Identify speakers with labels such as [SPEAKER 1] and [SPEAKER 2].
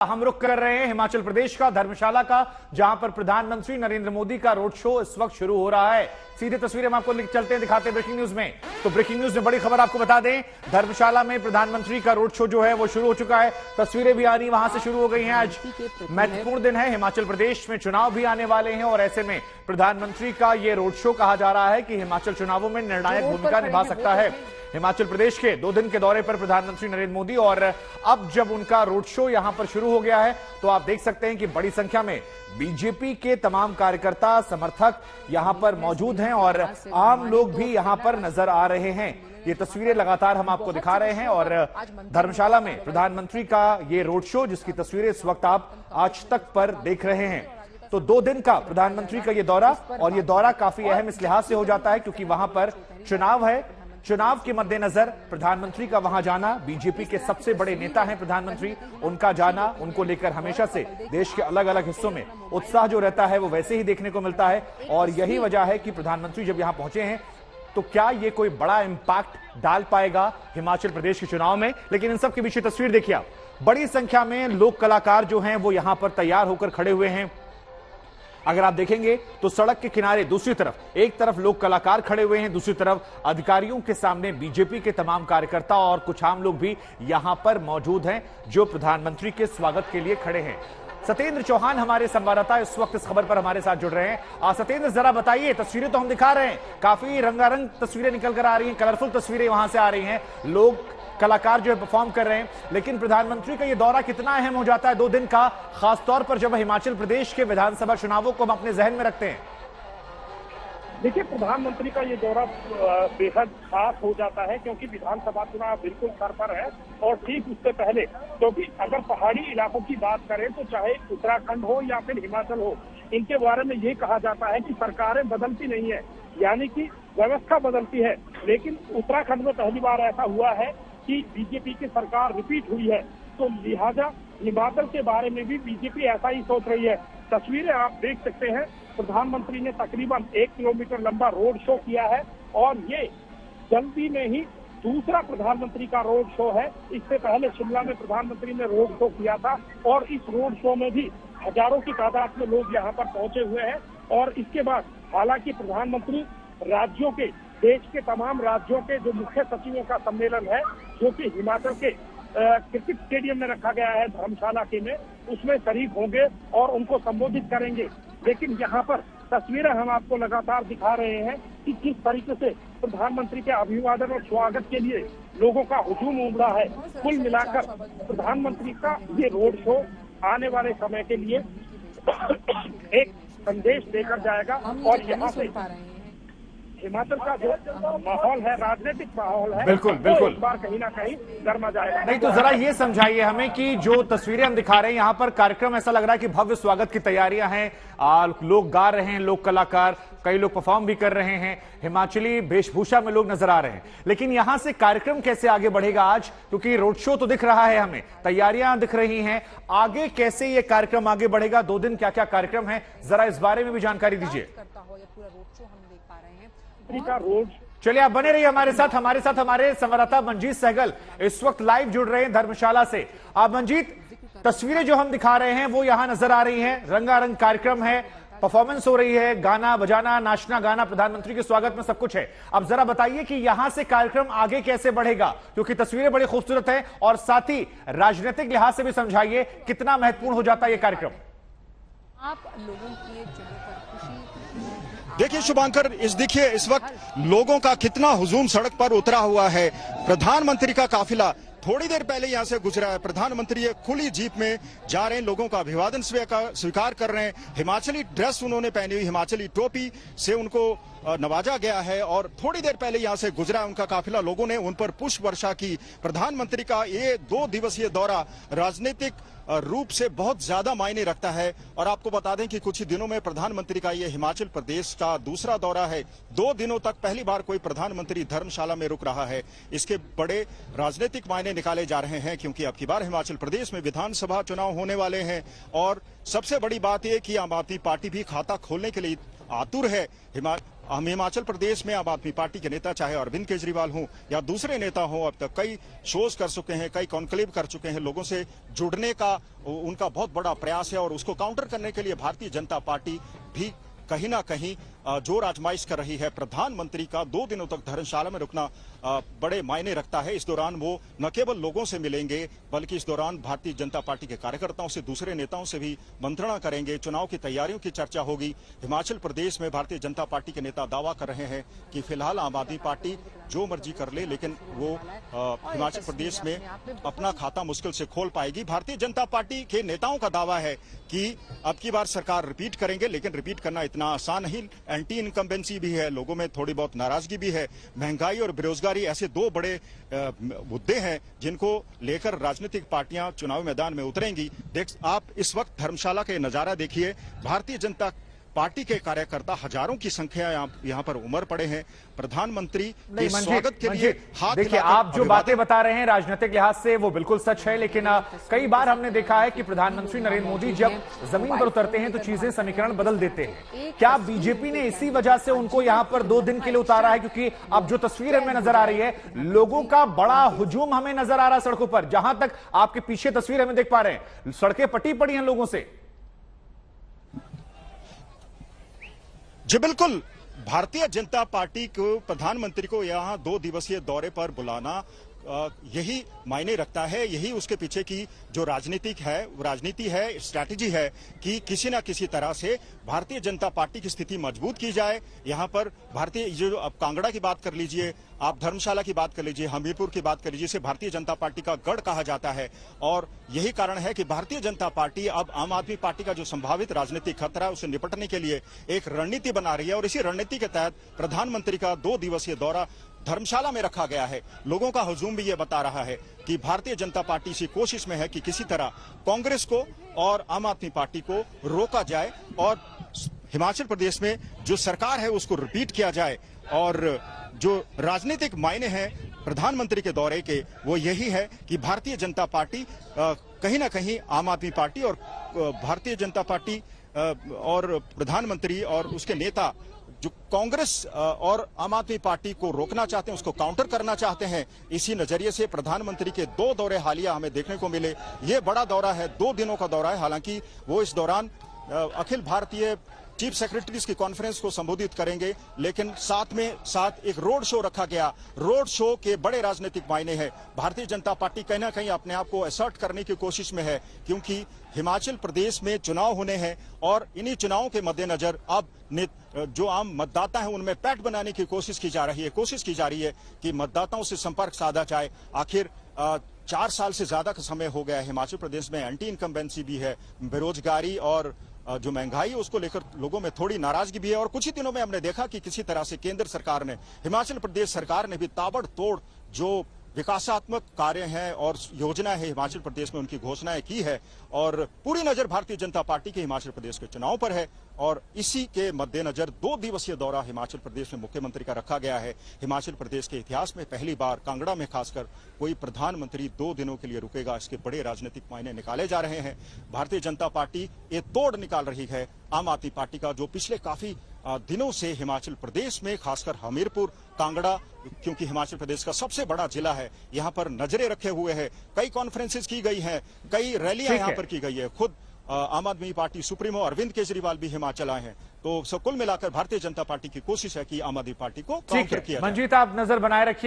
[SPEAKER 1] हम रुख कर रहे हैं हिमाचल प्रदेश का धर्मशाला का, जहां पर प्रधानमंत्री नरेंद्र मोदी का रोड शो इस वक्त शुरू हो रहा है। सीधे तस्वीरें हम आपको चलते हैं, दिखाते हैं ब्रेकिंग न्यूज में। तो ब्रेकिंग न्यूज में बड़ी खबर आपको बता दें, धर्मशाला में प्रधानमंत्री का रोड शो जो है वो शुरू हो चुका है। तस्वीरें भी आनी वहां से शुरू हो गई हैं। आज महत्वपूर्ण दिन है, हिमाचल प्रदेश में चुनाव भी आने वाले हैं और ऐसे में प्रधानमंत्री का ये रोड शो कहा जा रहा है कि हिमाचल चुनावों में निर्णायक भूमिका निभा सकता है। हिमाचल प्रदेश के 2 दिन के दौरे पर प्रधानमंत्री नरेंद्र मोदी, और अब जब उनका रोड शो यहां पर शुरू हो गया है तो आप देख सकते हैं कि बड़ी संख्या में बीजेपी के तमाम कार्यकर्ता समर्थक यहां पर मौजूद हैं और आम लोग भी यहां पर नजर आ रहे हैं। ये तस्वीरें लगातार हम आपको दिखा रहे हैं और धर्मशाला में प्रधानमंत्री का ये रोड शो, जिसकी तस्वीरें इस वक्त आप आज तक पर देख रहे हैं। तो 2 दिन का प्रधानमंत्री का ये दौरा, और ये दौरा काफी अहम इस लिहाज से हो जाता है क्योंकि वहां पर चुनाव है। चुनाव के मद्देनजर प्रधानमंत्री का वहां जाना, बीजेपी के सबसे बड़े नेता हैं प्रधानमंत्री, उनका जाना, उनको लेकर हमेशा से देश के अलग अलग हिस्सों में उत्साह जो रहता है वो वैसे ही देखने को मिलता है। और यही वजह है कि प्रधानमंत्री जब यहां पहुंचे हैं तो क्या ये कोई बड़ा इंपैक्ट डाल पाएगा हिमाचल प्रदेश के चुनाव में। लेकिन इन सब के पीछे तस्वीर देखिए आप, बड़ी संख्या में लोक कलाकार जो हैं वो यहां पर तैयार होकर खड़े हुए हैं। अगर आप देखेंगे तो सड़क के किनारे दूसरी तरफ, एक तरफ लोक कलाकार खड़े हुए हैं, दूसरी तरफ अधिकारियों के सामने बीजेपी के तमाम कार्यकर्ता और कुछ आम लोग भी यहां पर मौजूद हैं जो प्रधानमंत्री के स्वागत के लिए खड़े हैं। सत्येंद्र चौहान हमारे संवाददाता इस वक्त इस खबर पर हमारे साथ जुड़ रहे हैं। सत्येंद्र, जरा बताइए, तस्वीरें तो हम दिखा रहे हैं, काफी रंगारंग तस्वीरें निकल कर आ रही हैं, कलरफुल तस्वीरें वहां से आ रही हैं, लोग कलाकार जो है परफॉर्म कर रहे हैं, लेकिन प्रधानमंत्री का ये दौरा कितना अहम हो जाता है 2 दिन का, खासतौर पर जब हिमाचल प्रदेश के विधानसभा चुनावों को हम अपने जहन में रखते हैं।
[SPEAKER 2] देखिए, प्रधानमंत्री का ये दौरा बेहद खास हो जाता है क्योंकि विधानसभा चुनाव बिल्कुल सर पर है और ठीक उससे पहले, क्योंकि अगर पहाड़ी इलाकों की बात करें तो चाहे उत्तराखंड हो या फिर हिमाचल हो, इनके बारे में ये कहा जाता है कि सरकारें बदलती नहीं है, यानी कि व्यवस्था बदलती है। लेकिन उत्तराखंड में पहली बार ऐसा हुआ है कि बीजेपी की सरकार रिपीट हुई है, तो लिहाजा हिमाचल के बारे में भी बीजेपी ऐसा ही सोच रही है। तस्वीरें आप देख सकते हैं, प्रधानमंत्री ने तकरीबन 1 किलोमीटर लंबा रोड शो किया है और ये जल्दी में ही दूसरा प्रधानमंत्री का रोड शो है। इससे पहले शिमला में प्रधानमंत्री ने रोड शो किया था और इस रोड शो में भी हजारों की तादाद में लोग यहाँ पर पहुंचे हुए हैं। और इसके बाद हालांकि प्रधानमंत्री राज्यों के, देश के तमाम राज्यों के जो मुख्य सचिवों का सम्मेलन है जो कि हिमाचल के क्रिकेट स्टेडियम में रखा गया है धर्मशाला के में, उसमें शरीक होंगे और उनको संबोधित करेंगे। लेकिन यहाँ पर तस्वीरें हम आपको लगातार दिखा रहे हैं कि किस तरीके से प्रधानमंत्री के अभिवादन और स्वागत के लिए लोगों का हुजूम उमड़ा है। कुल मिलाकर प्रधानमंत्री का ये रोड शो आने वाले समय के लिए एक संदेश देकर जाएगा और यहाँ से हिमाचल का जो माहौल है, राजनीतिक माहौल है,
[SPEAKER 1] बिल्कुल बिल्कुल,
[SPEAKER 2] इस बार कहीं ना कहीं गर्मा जाएगा।
[SPEAKER 1] नहीं तो जरा ये समझाइए हमें कि जो तस्वीरें हम दिखा रहे हैं यहाँ पर कार्यक्रम, ऐसा लग रहा है कि भव्य स्वागत की तैयारियां हैं, लोग गा रहे हैं, लोक कलाकार, कई लोग परफॉर्म भी कर रहे हैं, हिमाचली वेशभूषा में लोग नजर आ रहे हैं। लेकिन यहां से कार्यक्रम कैसे आगे बढ़ेगा आज, क्योंकि रोड शो तो दिख रहा है, हमें तैयारियां दिख रही हैं, आगे कैसे ये कार्यक्रम आगे बढ़ेगा, 2 दिन क्या क्या कार्यक्रम है, जरा इस बारे में भी जानकारी दीजिए। चलिए आप बने रहिए हमारे साथ हमारे संवाददाता मंजीत सहगल इस वक्त लाइव जुड़ रहे हैं धर्मशाला से। आप मंजीत, तस्वीरें जो हम दिखा रहे हैं वो यहां नजर आ रही हैं, रंगारंग कार्यक्रम है, परफॉर्मेंस हो रही है, गाना बजाना, नाचना गाना, प्रधानमंत्री के स्वागत में सब कुछ है। अब जरा बताइए कि यहां से कार्यक्रम आगे कैसे बढ़ेगा, क्योंकि तस्वीरें बड़ी खूबसूरत हैं, और साथ ही राजनीतिक लिहाज से भी समझाइए कितना महत्वपूर्ण हो जाता है ये कार्यक्रम।
[SPEAKER 3] आप लोगों की
[SPEAKER 4] देखिए शुभांकर, देखिए इस वक्त लोगों का कितना हुजूम सड़क पर उतरा हुआ है। प्रधानमंत्री का काफिला थोड़ी देर पहले यहां से गुजरा है। प्रधानमंत्री एक खुली जीप में जा रहे हैं, लोगों का अभिवादन स्वीकार कर रहे हैं। हिमाचली ड्रेस उन्होंने पहनी हुई, हिमाचली टोपी से उनको नवाजा गया है और थोड़ी देर पहले यहां से गुजरा उनका काफिला। लोगों ने उन पर पुष्प वर्षा की। प्रधानमंत्री का ये 2 दिवसीय दौरा राजनीतिक रूप से बहुत ज्यादा मायने रखता है। और आपको बता दें कि कुछ ही दिनों में प्रधानमंत्री का ये हिमाचल प्रदेश का दूसरा दौरा है। 2 दिनों तक पहली बार कोई प्रधानमंत्री धर्मशाला में रुक रहा है। इसके बड़े राजनीतिक मायने निकाले जा रहे हैं क्योंकि अब की बार हिमाचल प्रदेश में विधानसभा चुनाव होने वाले हैं और सबसे बड़ी बात यह कि आम आदमी पार्टी भी खाता खोलने के लिए आतुर है। हम हिमाचल प्रदेश में आम आदमी पार्टी के नेता चाहे अरविंद केजरीवाल हों या दूसरे नेता हों, अब तक कई शोज कर चुके हैं, कई कॉन्क्लेव कर चुके हैं, लोगों से जुड़ने का उनका बहुत बड़ा प्रयास है और उसको काउंटर करने के लिए भारतीय जनता पार्टी भी कहीं ना कहीं जोर आजमाइश कर रही है। प्रधानमंत्री का 2 दिनों तक धर्मशाला में रुकना बड़े मायने रखता है। इस दौरान वो न केवल लोगों से मिलेंगे बल्कि इस दौरान भारतीय जनता पार्टी के कार्यकर्ताओं से, दूसरे नेताओं से भी मंत्रणा करेंगे। चुनाव की तैयारियों की चर्चा होगी। हिमाचल प्रदेश में भारतीय जनता पार्टी के नेता दावा कर रहे हैं कि फिलहाल आम आदमी पार्टी जो मर्जी कर ले, लेकिन वो हिमाचल प्रदेश में अपना खाता मुश्किल से खोल पाएगी। भारतीय जनता पार्टी के नेताओं का दावा है कि अब की बार सरकार रिपीट करेंगे, लेकिन रिपीट करना इतना आसान नहीं। एंटी इनकम्बेंसी भी है, लोगों में थोड़ी बहुत नाराजगी भी है। महंगाई और बेरोजगारी ऐसे 2 बड़े मुद्दे हैं जिनको लेकर राजनीतिक पार्टियां चुनाव मैदान में उतरेंगी। आप इस वक्त धर्मशाला के नजारा देखिए। भारतीय जनता पार्टी के कार्यकर्ता हजारों की संख्या यहाँ पर उमड़ पड़े हैं। प्रधानमंत्री के स्वागत के लिए हाथ
[SPEAKER 1] देखिए, आप जो बातें बता रहे हैं राजनीतिक लिहाज से वो बिल्कुल सच है, लेकिन कई बार हमने देखा है कि प्रधानमंत्री नरेंद्र मोदी जब जमीन पर उतरते हैं तो चीजें समीकरण बदल देते हैं। क्या बीजेपी ने इसी वजह से उनको यहाँ पर 2 दिन के लिए उतारा है? क्योंकि अब जो तस्वीर हमें नजर आ रही है, लोगों का बड़ा हुजूम हमें नजर आ रहा है सड़कों पर। जहां तक आपके पीछे तस्वीर हमें देख पा रहे हैं, सड़कें पटी पड़ी हैं लोगों से।
[SPEAKER 4] जी बिल्कुल, भारतीय जनता पार्टी को प्रधानमंत्री को यहां 2 दिवसीय दौरे पर बुलाना यही मायने रखता है। यही उसके पीछे की जो राजनीति है, स्ट्रैटेजी है कि किसी ना किसी तरह से भारतीय जनता पार्टी की स्थिति मजबूत की जाए। यहां पर भारतीय जो अब कांगड़ा की बात कर लीजिए, आप धर्मशाला की बात कर लीजिए, हमीरपुर की बात कर लीजिए, इसे भारतीय जनता पार्टी का गढ़ कहा जाता है। और यही कारण है कि भारतीय जनता पार्टी अब आम आदमी पार्टी का जो संभावित राजनीतिक खतरा है उसे निपटने के लिए एक रणनीति बना रही है। और इसी रणनीति के तहत प्रधानमंत्री का 2 दिवसीय दौरा धर्मशाला में रखा गया है। लोगों का हुजूम भी ये बता रहा है कि भारतीय जनता पार्टी इसी कोशिश में है कि किसी तरह कांग्रेस को और आम आदमी पार्टी को रोका जाए और हिमाचल प्रदेश में जो सरकार है उसको रिपीट किया जाए। और जो राजनीतिक मायने हैं प्रधानमंत्री के दौरे के, वो यही है कि भारतीय जनता पार्टी कहीं ना कहीं आम आदमी पार्टी और भारतीय जनता पार्टी और प्रधानमंत्री और उसके नेता जो कांग्रेस और आम आदमी पार्टी को रोकना चाहते हैं, उसको काउंटर करना चाहते हैं। इसी नजरिए से प्रधानमंत्री के 2 दौरे हालिया हमें देखने को मिले। ये बड़ा दौरा है, 2 दिनों का दौरा है। हालांकि वो इस दौरान अखिल भारतीय चीफ सेक्रेटरीज की कॉन्फ्रेंस को संबोधित करेंगे, लेकिन साथ एक रोड शो रखा गया। रोड शो के बड़े राजनीतिक मायने हैं। भारतीय जनता पार्टी कहीं ना कहीं अपने आप को असर्ट करने की कोशिश में है, क्योंकि हिमाचल प्रदेश में चुनाव होने हैं और इन्हीं चुनावों के मद्देनजर अब जो आम मतदाता है उनमें पैठ बनाने की कोशिश की जा रही है कि मतदाताओं से संपर्क साधा जाए। आखिर 4 साल से ज्यादा का समय हो गया है। हिमाचल प्रदेश में एंटी इनकम्बेंसी भी है, बेरोजगारी और जो महंगाई है उसको लेकर लोगों में थोड़ी नाराजगी भी है। और कुछ ही दिनों में हमने देखा कि किसी तरह से केंद्र सरकार ने, हिमाचल प्रदेश सरकार ने भी ताबड़तोड़ जो विकासात्मक कार्य हैं और योजना है हिमाचल प्रदेश में, उनकी घोषणाएं की है। और पूरी नजर भारतीय जनता पार्टी के हिमाचल प्रदेश के चुनाव पर है। और इसी के मद्देनजर 2 दिवसीय दौरा हिमाचल प्रदेश में मुख्यमंत्री का रखा गया है। हिमाचल प्रदेश के इतिहास में पहली बार कांगड़ा में खासकर कोई प्रधानमंत्री 2 दिनों के लिए रुकेगा। इसके बड़े राजनीतिक मायने निकाले जा रहे हैं। भारतीय जनता पार्टी ये तोड़ निकाल रही है आम आदमी पार्टी का, जो पिछले काफी दिनों से हिमाचल प्रदेश में खासकर हमीरपुर, कांगड़ा, क्योंकि हिमाचल प्रदेश का सबसे बड़ा जिला है, यहाँ पर नजरें रखे हुए हैं। कई कॉन्फ्रेंसेस की गई हैं, कई रैलियां यहाँ पर की गई है। खुद आम आदमी पार्टी सुप्रीमो अरविंद केजरीवाल भी हिमाचल आए हैं। तो कुल मिलाकर भारतीय जनता पार्टी की कोशिश है कि आम आदमी पार्टी को काउंटर किया जाए।
[SPEAKER 1] मंजीत, आप नजर बनाए रखिए।